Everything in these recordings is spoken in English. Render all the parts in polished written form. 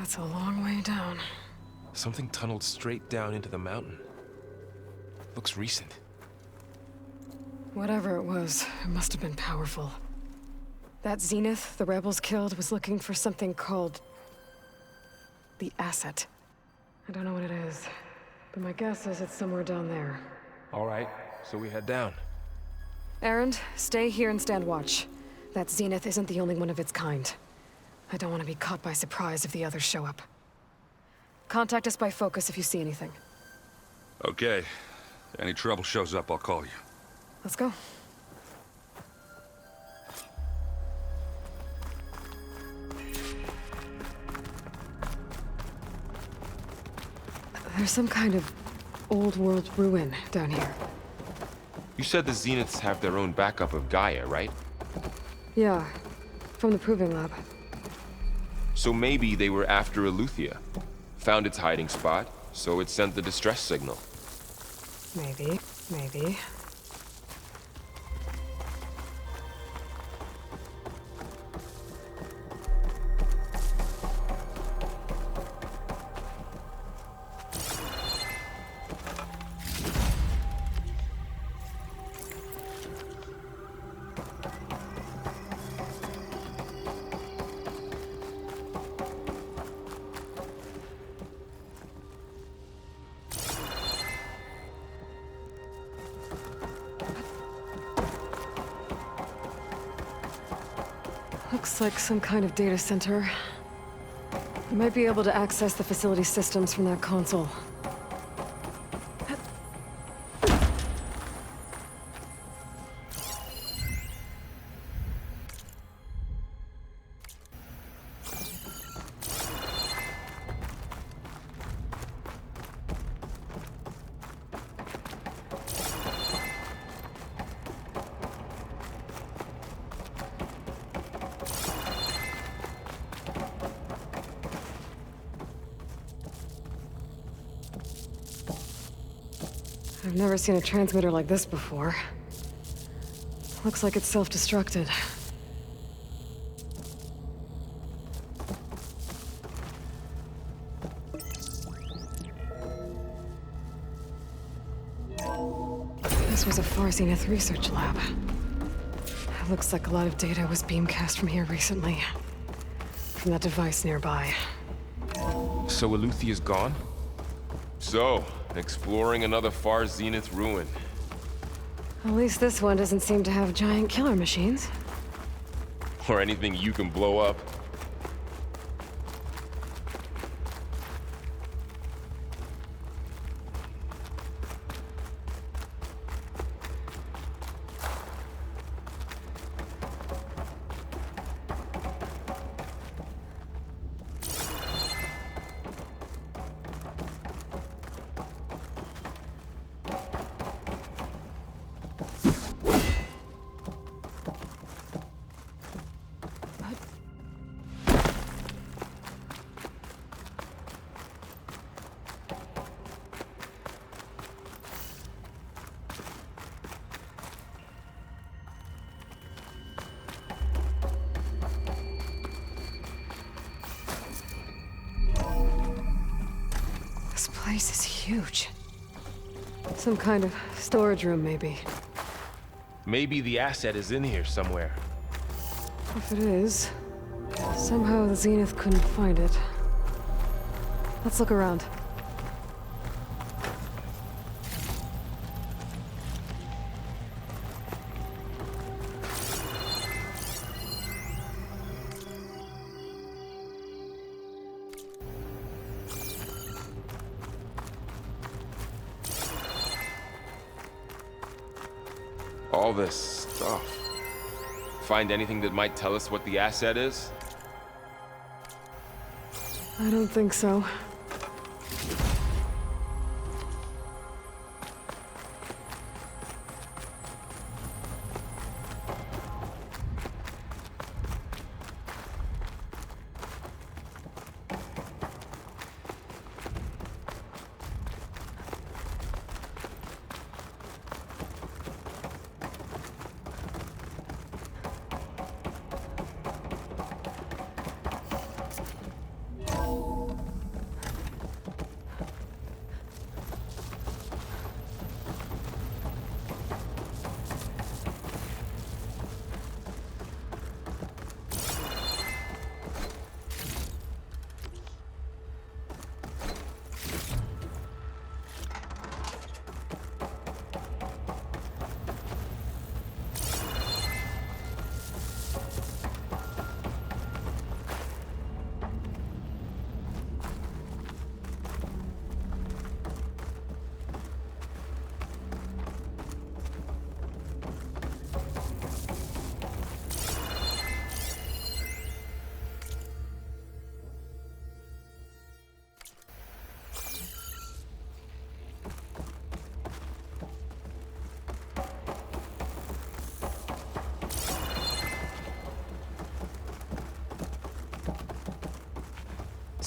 That's a long way down. Something tunneled straight down into the mountain. Looks recent. Whatever it was, it must have been powerful. That Zenith the rebels killed was looking for something called the asset. I don't know what it is, but my guess is it's somewhere down there. All right, so we head down. Erend, stay here and stand watch. That Zenith isn't the only one of its kind. I don't want to be caught by surprise if the others show up. Contact us by focus if you see anything. Okay. Any trouble shows up, I'll call you. Let's go. There's some kind of old-world ruin down here. You said the Zeniths have their own backup of Gaia, right? Yeah, from the Proving Lab. So maybe they were after Eleuthia. Found its hiding spot, so it sent the distress signal. Maybe. Looks like some kind of data center. We might be able to access the facility systems from that console. I've never seen a transmitter like this before. Looks like it's self-destructed. This was a Far Zenith research lab. It looks like a lot of data was beamcast from here recently. From that device nearby. So Eleuthia's gone? So, exploring another Far Zenith ruin. At least this one doesn't seem to have giant killer machines. Or anything you can blow up. This place is huge. Some kind of storage room, maybe. Maybe the asset is in here somewhere. If it is, somehow the Zenith couldn't find it. Let's look around. All this stuff. Find anything that might tell us what the asset is? I don't think so.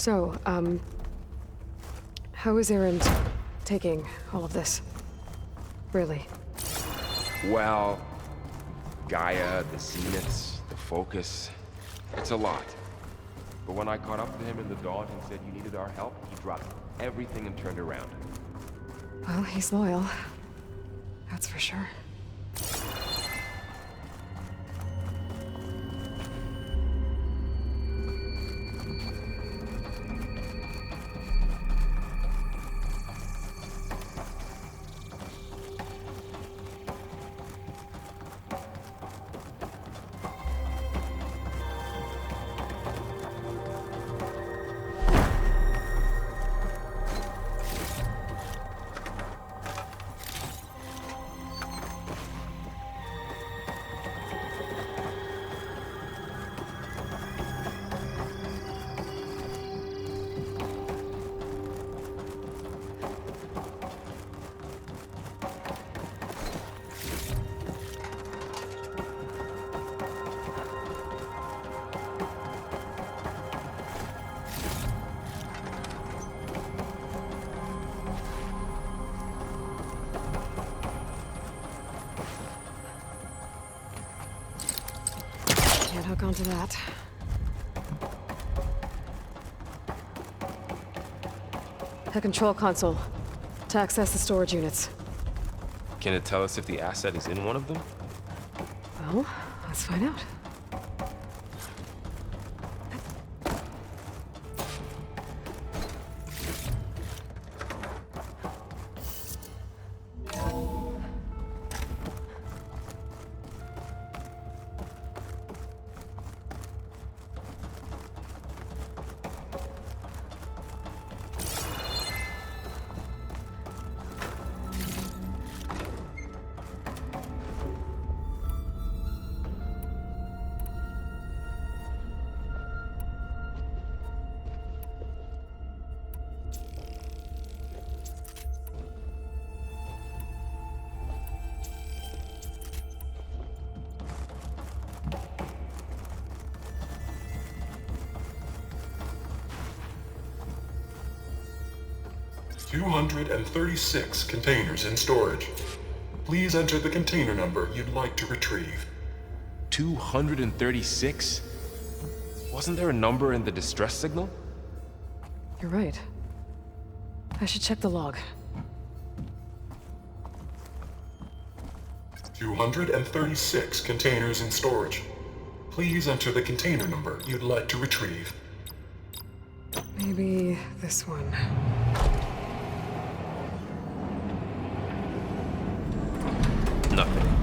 So, how is Erend taking all of this? Really? Well, Gaia, the Zeniths, the Focus, it's a lot. But when I caught up to him in the dawn and said you needed our help, he dropped everything and turned around. Well, he's loyal. That's for sure. Can't hook onto that. A control console to access the storage units. Can it tell us if the asset is in one of them? Well, let's find out. $236 containers in storage. Please enter the container number you'd like to retrieve. 236? Wasn't there a number in the distress signal? You're right. I should check the log. 236 containers in storage. Please enter the container number you'd like to retrieve. Maybe this one. Nothing.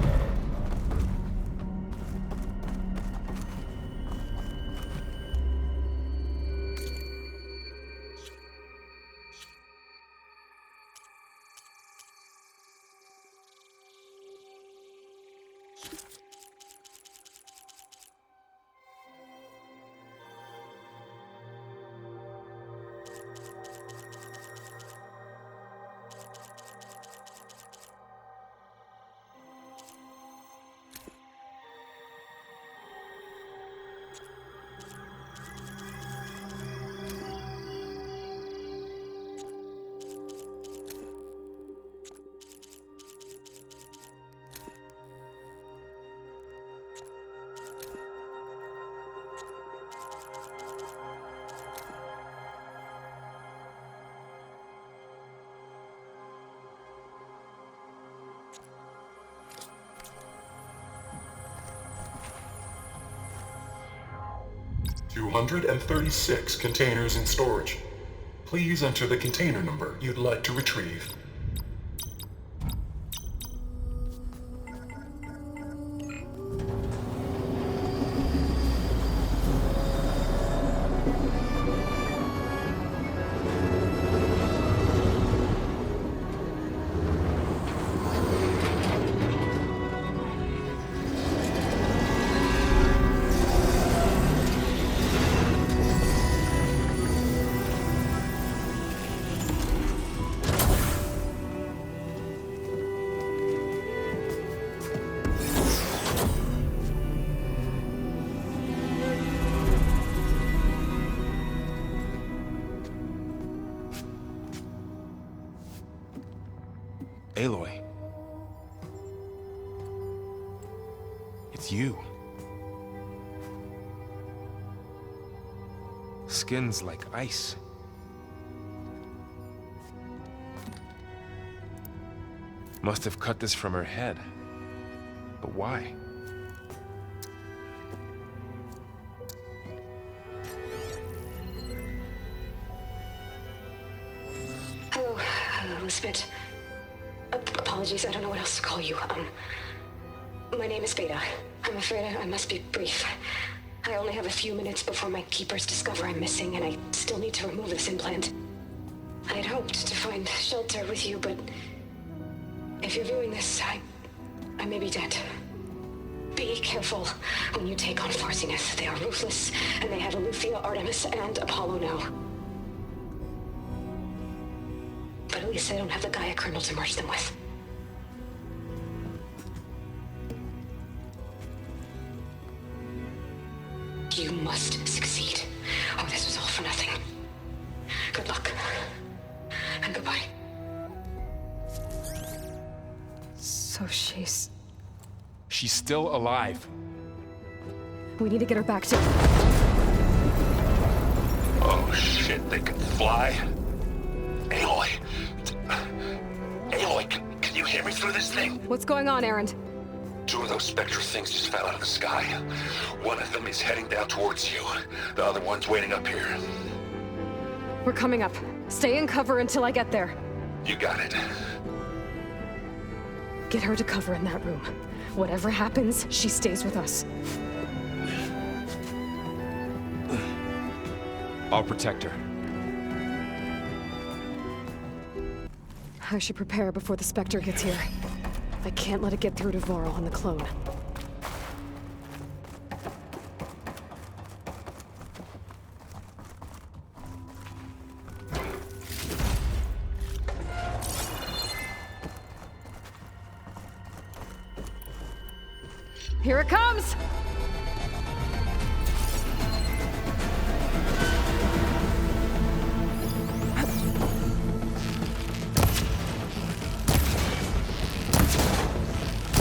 $236 containers in storage. Please enter the container number you'd like to retrieve. Aloy. It's you. Skin's like ice. Must have cut this from her head. But why? Hello, Elizabeth. Apologies, I don't know what else to call you. My name is Beta. I'm afraid I must be brief. I only have a few minutes before my keepers discover I'm missing, and I still need to remove this implant. I had hoped to find shelter with you, but if you're viewing this, I may be dead. Be careful when you take on Farzineth. They are ruthless, and they have Aletheia, Artemis, and Apollo now. But at least I don't have the Gaia kernel to merge them with. You must succeed, or this was all for nothing. Good luck, and goodbye. So she's still alive. We need to get her back to... Oh shit, they can fly? Aloy! Aloy, can you hear me through this thing? What's going on, Erend? 2 of those Spectre things just fell out of the sky. One of them is heading down towards you. The other one's waiting up here. We're coming up. Stay in cover until I get there. You got it. Get her to cover in that room. Whatever happens, she stays with us. I'll protect her. I should prepare before the Spectre gets here. I can't let it get through to Varl and the clone. Here it comes!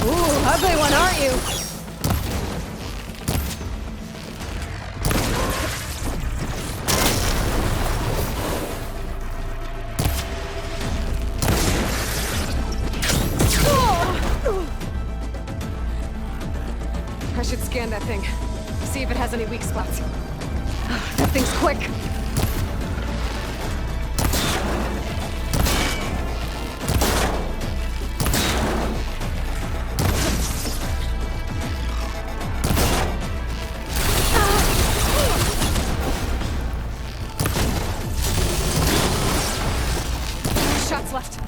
Ooh, ugly one, aren't you? I should scan that thing. See if it has any weak spots. That thing's quick. Shots left.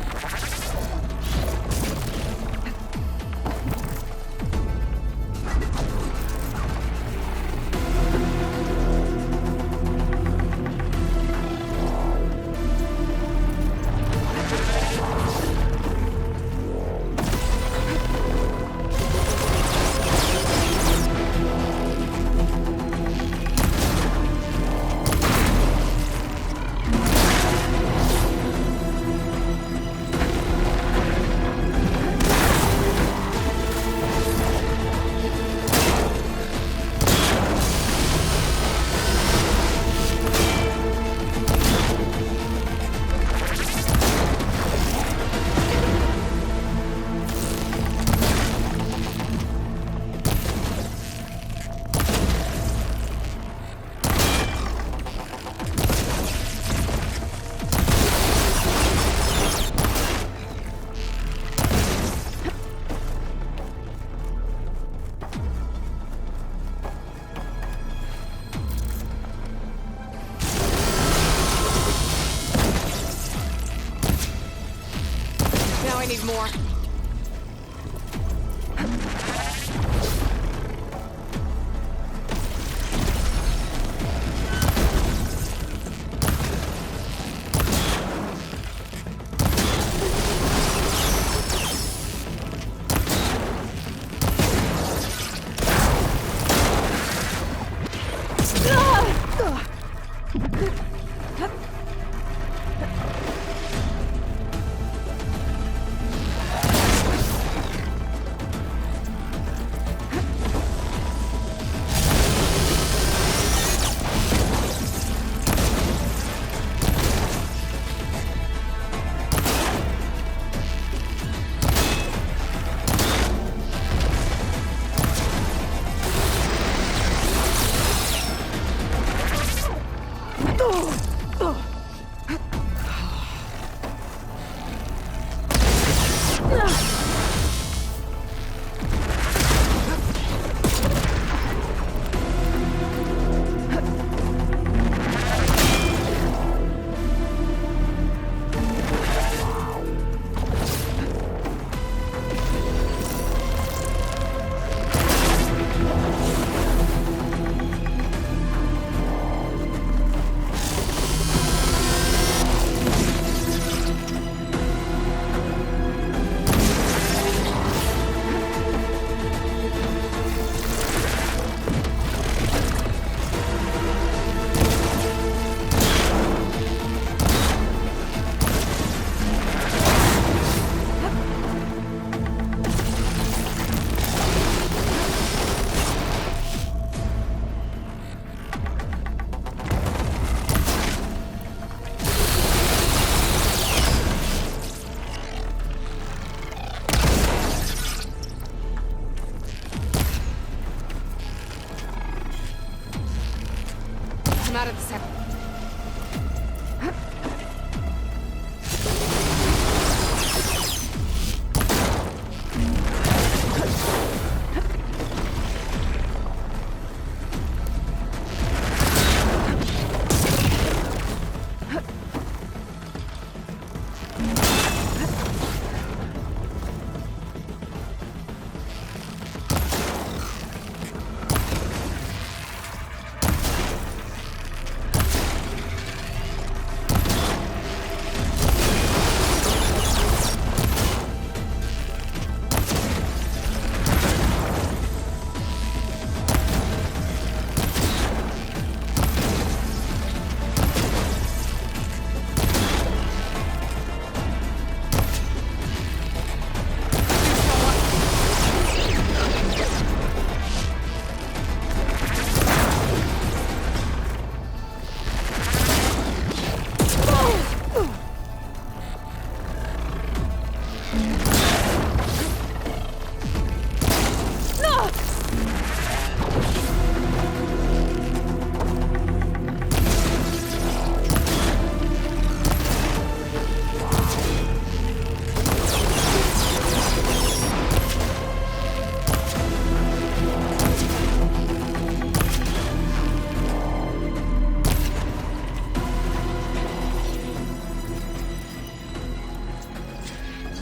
Now I need more.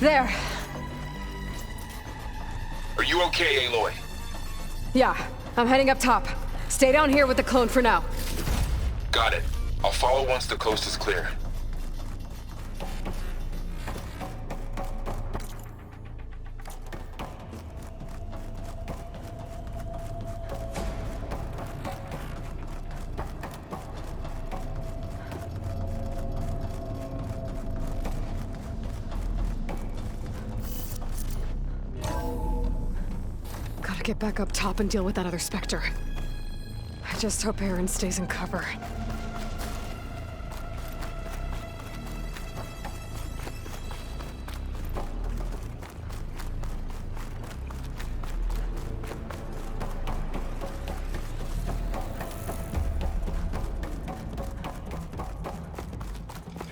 There. Are you okay, Aloy? Yeah, I'm heading up top. Stay down here with the clone for now. Got it. I'll follow once the coast is clear. Gotta get back up top and deal with that other Spectre. I just hope Aaron stays in cover.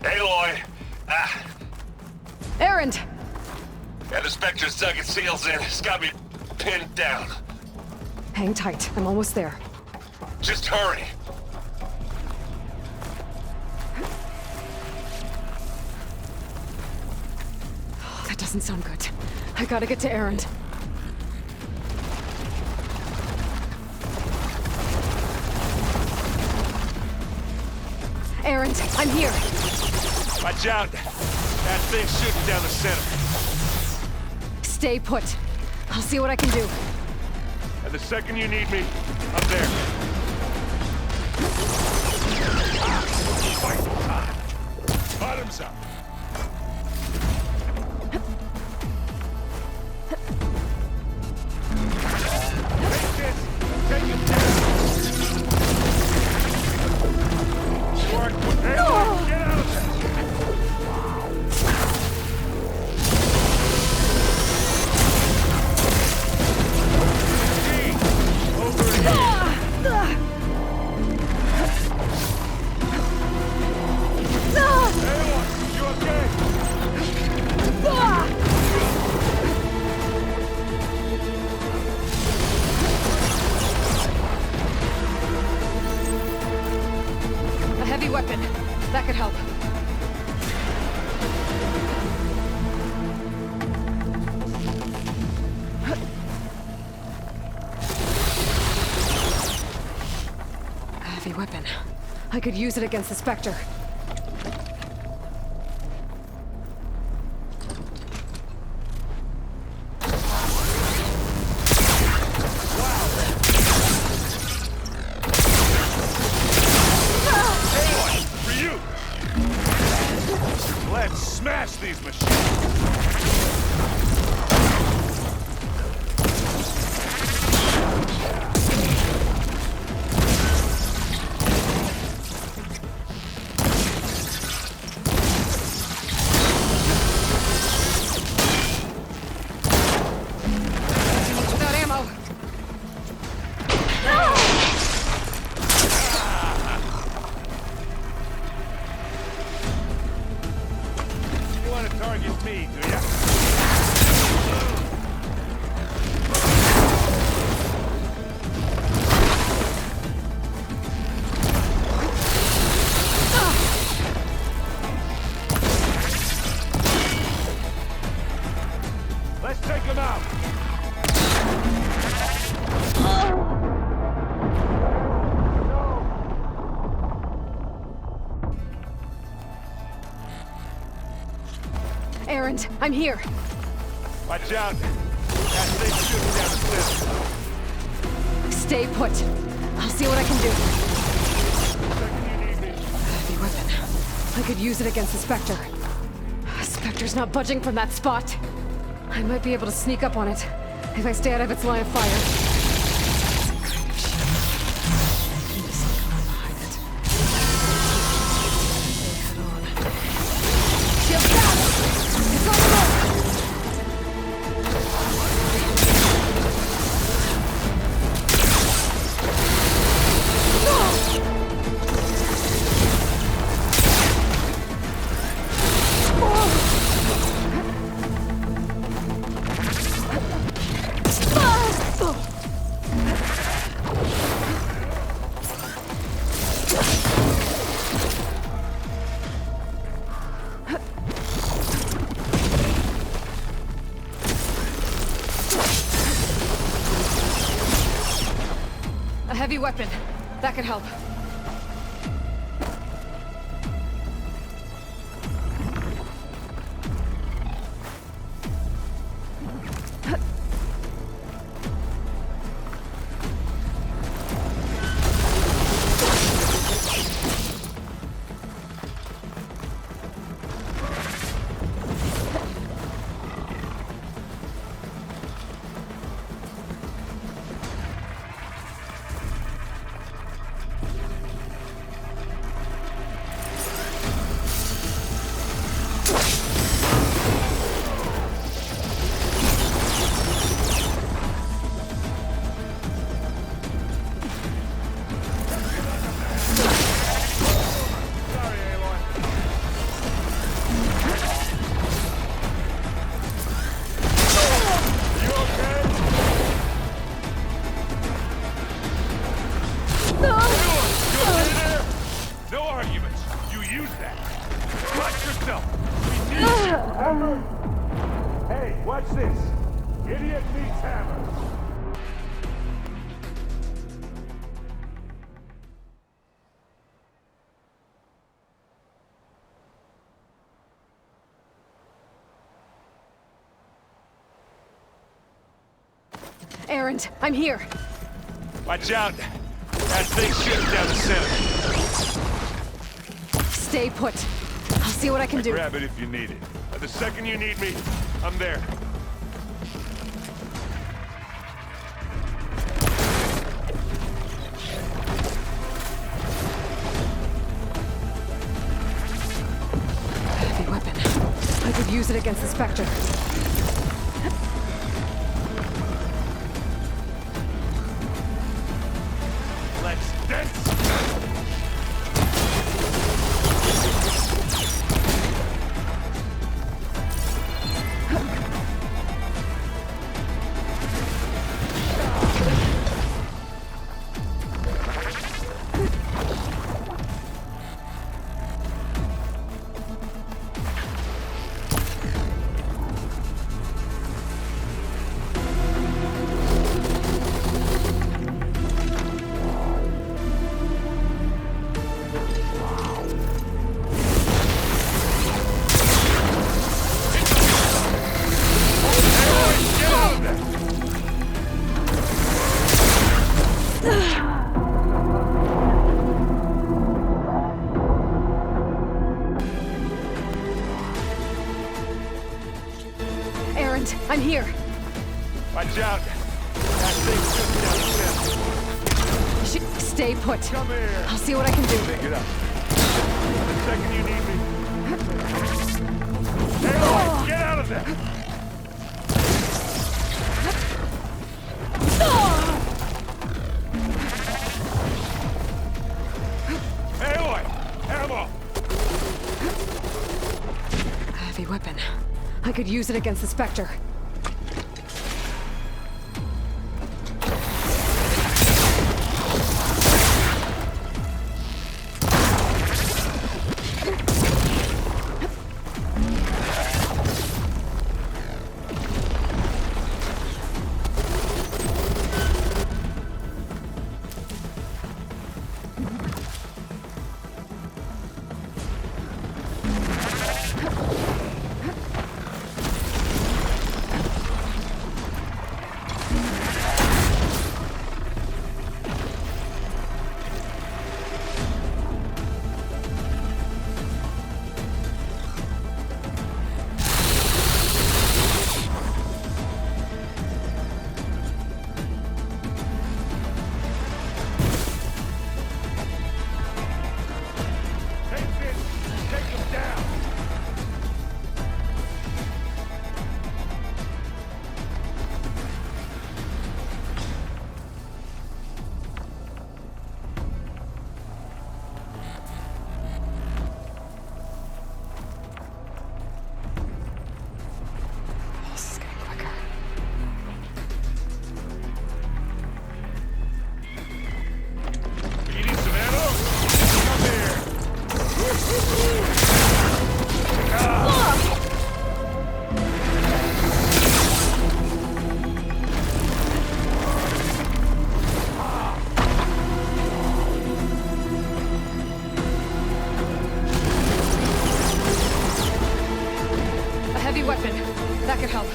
Aloy! Aaron! Yeah, the Spectre's dug its seals in. It's got me pinned down. Hang tight, I'm almost there. Just hurry. Oh, that doesn't sound good. I gotta get to Aaron. Aaron, I'm here. Watch out! That thing's shooting down the center. Stay put. I'll see what I can do. And the second you need me, I'm there. Fight time! Bottoms up! Take this! Take it down! Mark, hey, get out of there! A heavy weapon. That could help. A heavy weapon. I could use it against the Spectre. For you! Let's smash these machines! Without ammo. You want to target me, do ya? Let's take him out! Aaron, I'm here. Watch out! That thing's shooting down the center. Stay put. I'll see what I can do. Second you need me. Heavy weapon. I could use it against the Spectre. Spectre's not budging from that spot. I might be able to sneak up on it if I stay out of its line of fire. Some kind of shield. I can just sneak around behind it. Head on. Shield down! It's on the move! heavy weapon. That could help. Watch this. Idiot meets hammer. Errant, I'm here. Watch out. That thing's shooting down the center. Stay put. I'll see what I can do. Grab it if you need it. The second you need me, I'm there. Heavy weapon. I could use it against the Spectre. Let's dance! I'm here. Watch out. That thing's shooting down the center. Stay put. Come here. I'll see what I can do. Pick it up. The second you need me. Aloy, get out of there! Aloy, ammo! A heavy weapon. I could use it against the Spectre. heavy weapon. That could help.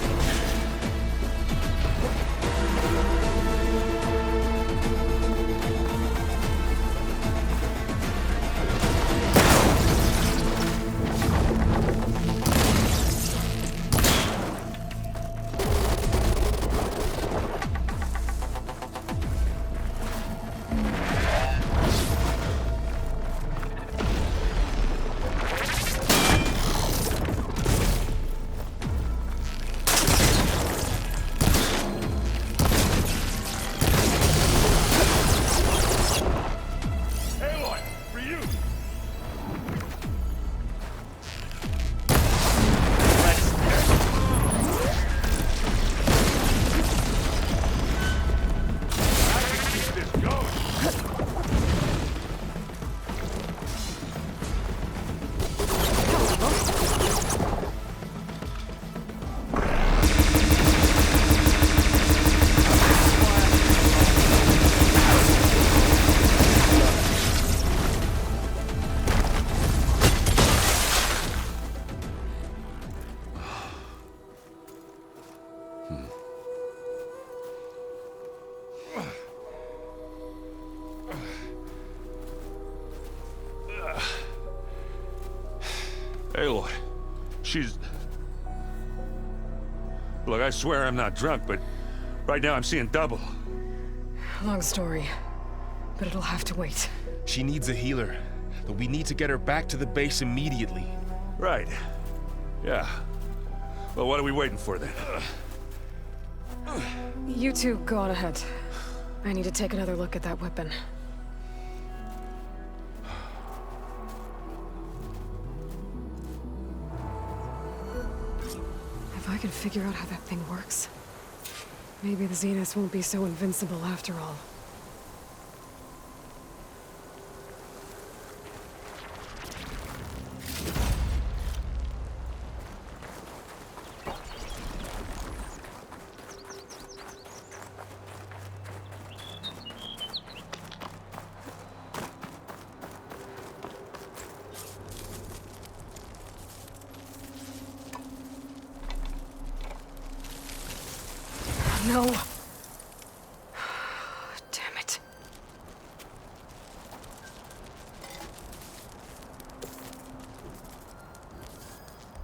Aloy, for you! I can keep this going. Aloy, she's... Look, I swear I'm not drunk, but right now I'm seeing double. Long story, but it'll have to wait. She needs a healer, but we need to get her back to the base immediately. Right. Yeah. Well, what are we waiting for then? You two go on ahead. I need to take another look at that weapon. If I can figure out how that thing works, maybe the Zeniths won't be so invincible after all. No. Damn it.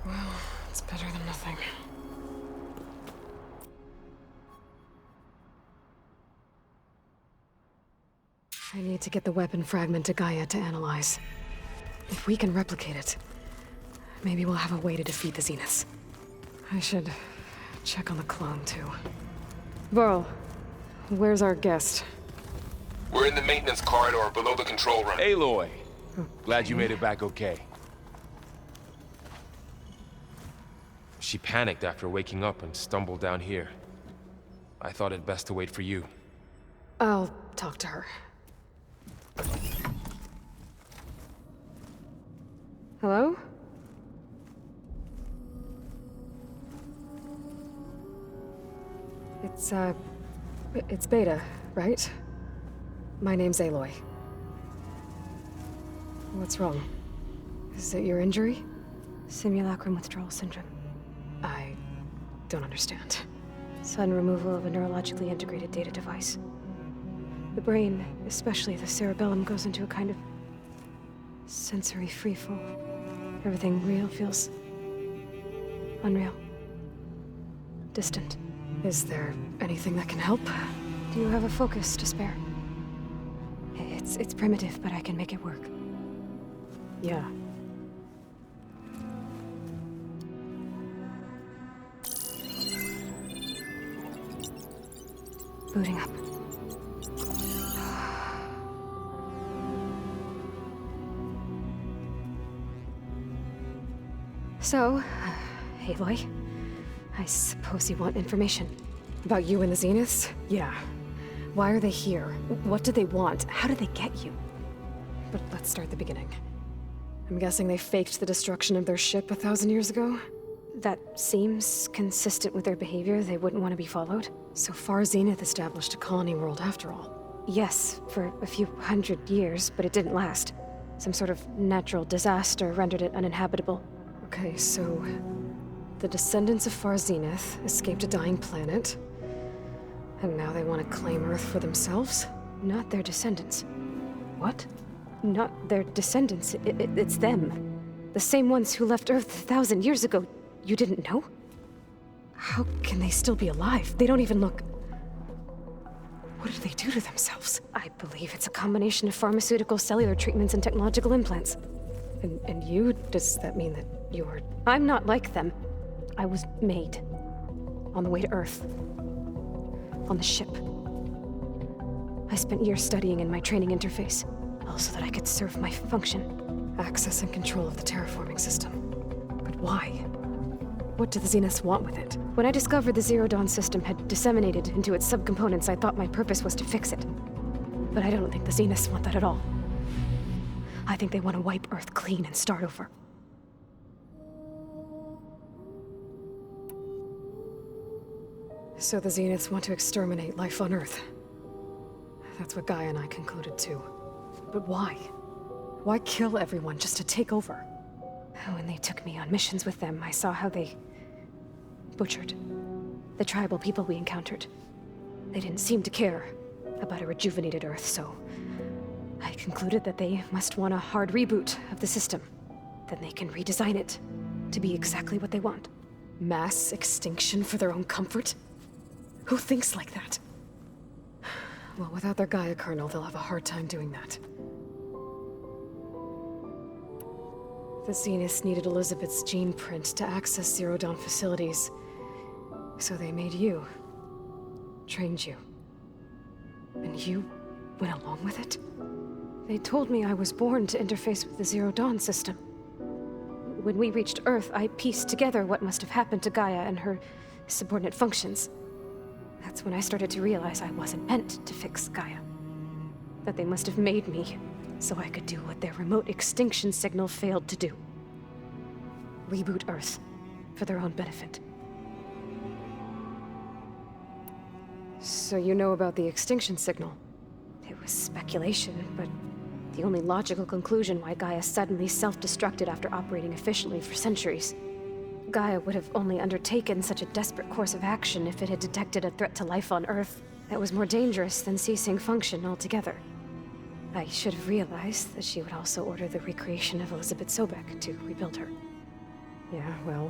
Well, it's better than nothing. I need to get the weapon fragment to Gaia to analyze. If we can replicate it, maybe we'll have a way to defeat the Zeniths. I should check on the clone, too. Varl, where's our guest? We're in the maintenance corridor below the control room. Aloy! Glad you made it back okay. She panicked after waking up and stumbled down here. I thought it best to wait for you. I'll talk to her. Hello? It's Beta, right? My name's Aloy. What's wrong? Is it your injury? Simulacrum withdrawal syndrome. I don't understand. Sudden removal of a neurologically integrated data device. The brain, especially the cerebellum, goes into a kind of sensory freefall. Everything real feels unreal. Distant. Is there anything that can help? Do you have a focus to spare? It's primitive, but I can make it work. Yeah. Booting up. So, Aloy, I suppose you want information. About you and the Zeniths? Yeah. Why are they here? What do they want? How did they get you? But let's start the beginning. I'm guessing they faked the destruction of their ship 1,000 years ago? That seems consistent with their behavior. They wouldn't want to be followed. So far, Zenith established a colony world after all. Yes, for a few hundred years, but it didn't last. Some sort of natural disaster rendered it uninhabitable. Okay, so the descendants of Far Zenith escaped a dying planet, and now they want to claim Earth for themselves? Not their descendants. What? Not their descendants. It's them. The same ones who left Earth 1,000 years ago. You didn't know? How can they still be alive? They don't even look... What did they do to themselves? I believe it's a combination of pharmaceutical, cellular treatments, and technological implants. And you? Does that mean that you're... I'm not like them. I was made. On the way to Earth. On the ship. I spent years studying in my training interface, all so that I could serve my function. Access and control of the terraforming system. But why? What do the Zeniths want with it? When I discovered the Zero Dawn system had disseminated into its subcomponents, I thought my purpose was to fix it. But I don't think the Zeniths want that at all. I think they want to wipe Earth clean and start over. So the Zeniths want to exterminate life on Earth. That's what Gaia and I concluded too. But why? Why kill everyone just to take over? When they took me on missions with them, I saw how they butchered the tribal people we encountered. They didn't seem to care about a rejuvenated Earth, so I concluded that they must want a hard reboot of the system. Then they can redesign it to be exactly what they want. Mass extinction for their own comfort? Who thinks like that? Well, without their Gaia kernel, they'll have a hard time doing that. The Zeniths needed Elizabeth's gene print to access Zero Dawn facilities. So they made you. Trained you. And you went along with it? They told me I was born to interface with the Zero Dawn system. When we reached Earth, I pieced together what must have happened to Gaia and her subordinate functions. That's when I started to realize I wasn't meant to fix Gaia. That they must have made me so I could do what their remote extinction signal failed to do. Reboot Earth, for their own benefit. So you know about the extinction signal? It was speculation, but the only logical conclusion why Gaia suddenly self-destructed after operating efficiently for centuries. Gaia would have only undertaken such a desperate course of action if it had detected a threat to life on Earth that was more dangerous than ceasing function altogether. I should have realized that she would also order the recreation of Elizabeth Sobek to rebuild her. Yeah, well,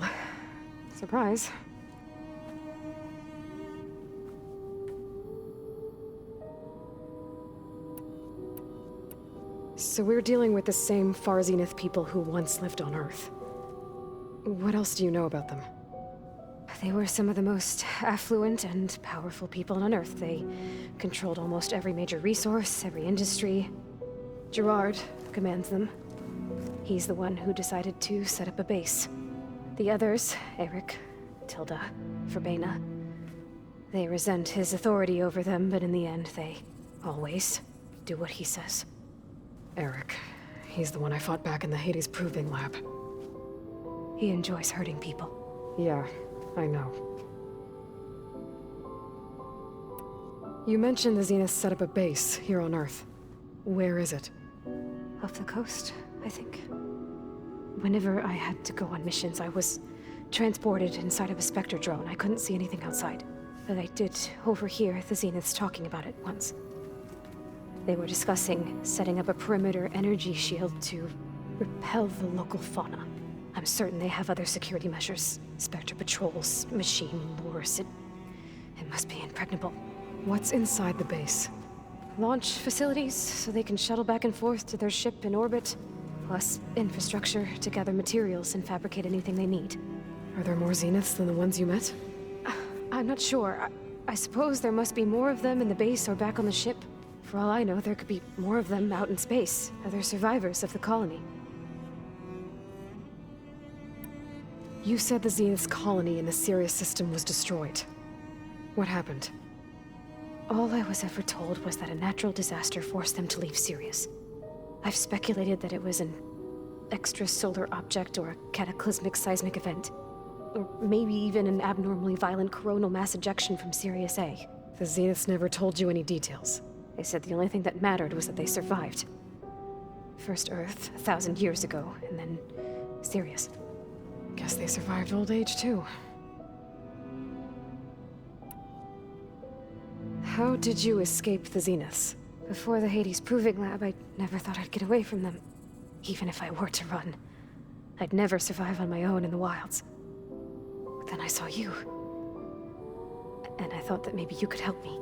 surprise. So we're dealing with the same Far Zenith people who once lived on Earth. What else do you know about them? They were some of the most affluent and powerful people on Earth. They controlled almost every major resource, every industry. Gerard commands them. He's the one who decided to set up a base. The others, Eric, Tilda, Verbena, they resent his authority over them, but in the end, they always do what he says. Eric. He's the one I fought back in the Hades Proving Lab. He enjoys hurting people. Yeah, I know. You mentioned the Zeniths set up a base here on Earth. Where is it? Off the coast, I think. Whenever I had to go on missions, I was transported inside of a Spectre drone. I couldn't see anything outside. But I did overhear the Zeniths talking about it once. They were discussing setting up a perimeter energy shield to repel the local fauna. I'm certain they have other security measures. Spectre patrols, machine lures. It must be impregnable. What's inside the base? Launch facilities, so they can shuttle back and forth to their ship in orbit. Plus infrastructure to gather materials and fabricate anything they need. Are there more Zeniths than the ones you met? I'm not sure. I suppose there must be more of them in the base or back on the ship. For all I know, there could be more of them out in space, other survivors of the colony. You said the Zenith's colony in the Sirius system was destroyed. What happened? All I was ever told was that a natural disaster forced them to leave Sirius. I've speculated that it was an extrasolar object or a cataclysmic seismic event. Or maybe even an abnormally violent coronal mass ejection from Sirius A. The Zeniths never told you any details. They said the only thing that mattered was that they survived. First Earth, 1,000 years ago, and then Sirius. Guess they survived old age, too. How did you escape the Zeniths? Before the Hades Proving Lab, I never thought I'd get away from them. Even if I were to run. I'd never survive on my own in the wilds. But then I saw you. And I thought that maybe you could help me.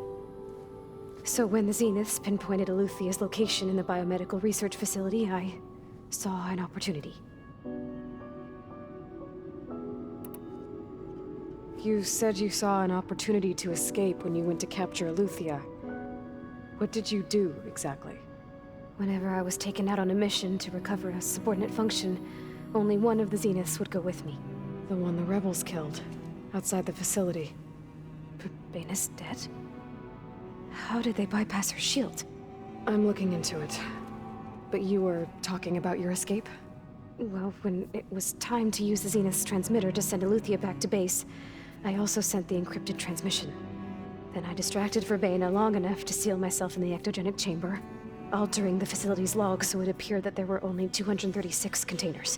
So when the Zeniths pinpointed Eluthia's location in the biomedical research facility, I saw an opportunity. You said you saw an opportunity to escape when you went to capture Eluthia. What did you do, exactly? Whenever I was taken out on a mission to recover a subordinate function, only one of the Zeniths would go with me. The one the rebels killed, outside the facility. Baina's dead? How did they bypass her shield? I'm looking into it. But you were talking about your escape? Well, when it was time to use the Zenith's transmitter to send Eluthia back to base, I also sent the encrypted transmission. Then I distracted Verbena long enough to seal myself in the ectogenic chamber, altering the facility's log so it appeared that there were only 236 containers.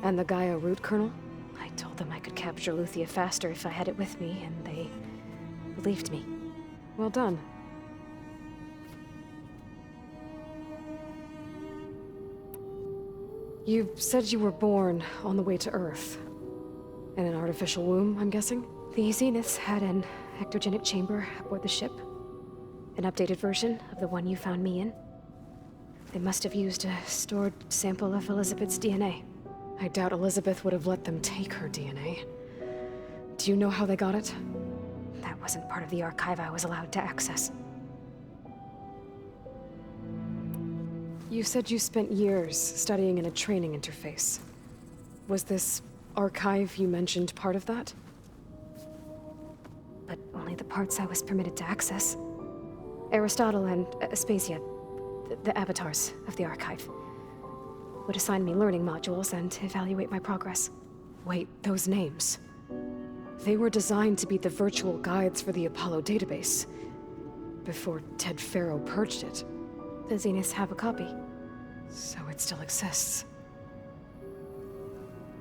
And the Gaia root kernel? I told them I could capture Eluthia faster if I had it with me, and they believed me. Well done. You said you were born on the way to Earth. In an artificial womb, I'm guessing? The Zeniths had an ectogenic chamber aboard the ship. An updated version of the one you found me in. They must have used a stored sample of Elizabeth's DNA. I doubt Elizabeth would have let them take her DNA. Do you know how they got it? That wasn't part of the archive I was allowed to access. You said you spent years studying in a training interface. Was this archive you mentioned part of that? But only the parts I was permitted to access. Aristotle and Aspasia, the avatars of the archive, would assign me learning modules and evaluate my progress. Wait, those names. They were designed to be the virtual guides for the Apollo database, before Ted Faro purged it. The Zeniths have a copy. So it still exists.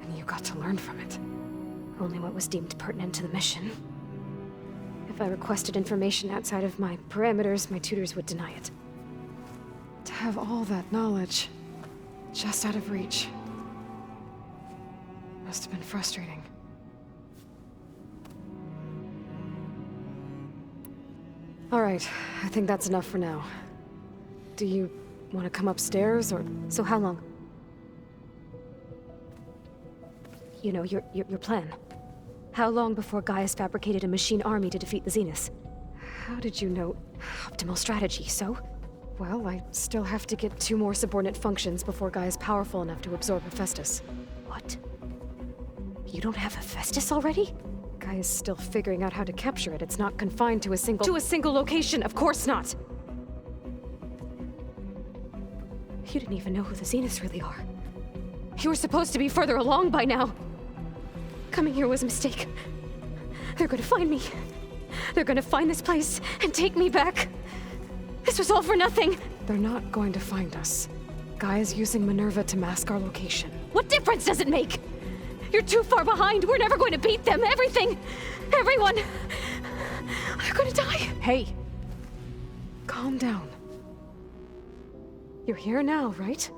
And you got to learn from it. Only what was deemed pertinent to the mission. If I requested information outside of my parameters, my tutors would deny it. To have all that knowledge, just out of reach. Must have been frustrating. All right, I think that's enough for now. Do you want to come upstairs, or...? So how long? You know, your plan. How long before Gaia's fabricated a machine army to defeat the Zeniths? How did you know? Optimal strategy, so? Well, I still have to get 2 more subordinate functions before Gaia's powerful enough to absorb Hephaestus. What? You don't have Hephaestus already? Gaia's still figuring out how to capture it. It's not confined to a single... To a single location, of course not! You didn't even know who the Zeniths really are. You were supposed to be further along by now! Coming here was a mistake. They're gonna find me. They're gonna find this place and take me back. This was all for nothing! They're not going to find us. Gaia's using Minerva to mask our location. What difference does it make? You're too far behind. We're never going to beat them. Everything, everyone, are gonna die. Hey, calm down. You're here now, right?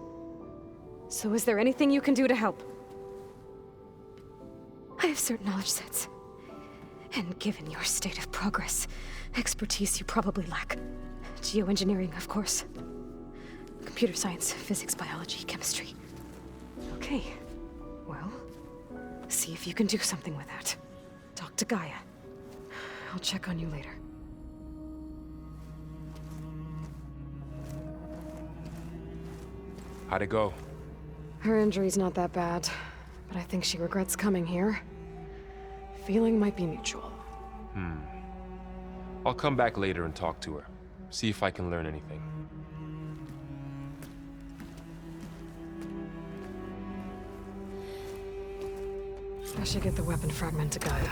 So is there anything you can do to help? I have certain knowledge sets. And given your state of progress, expertise you probably lack. Geoengineering, of course. Computer science, physics, biology, chemistry. Okay. Well, see if you can do something with that. Talk to Gaia. I'll check on you later. How'd it go? Her injury's not that bad, but I think she regrets coming here. Feeling might be mutual. I'll come back later and talk to her. See if I can learn anything. I should get the weapon fragment to Gaia.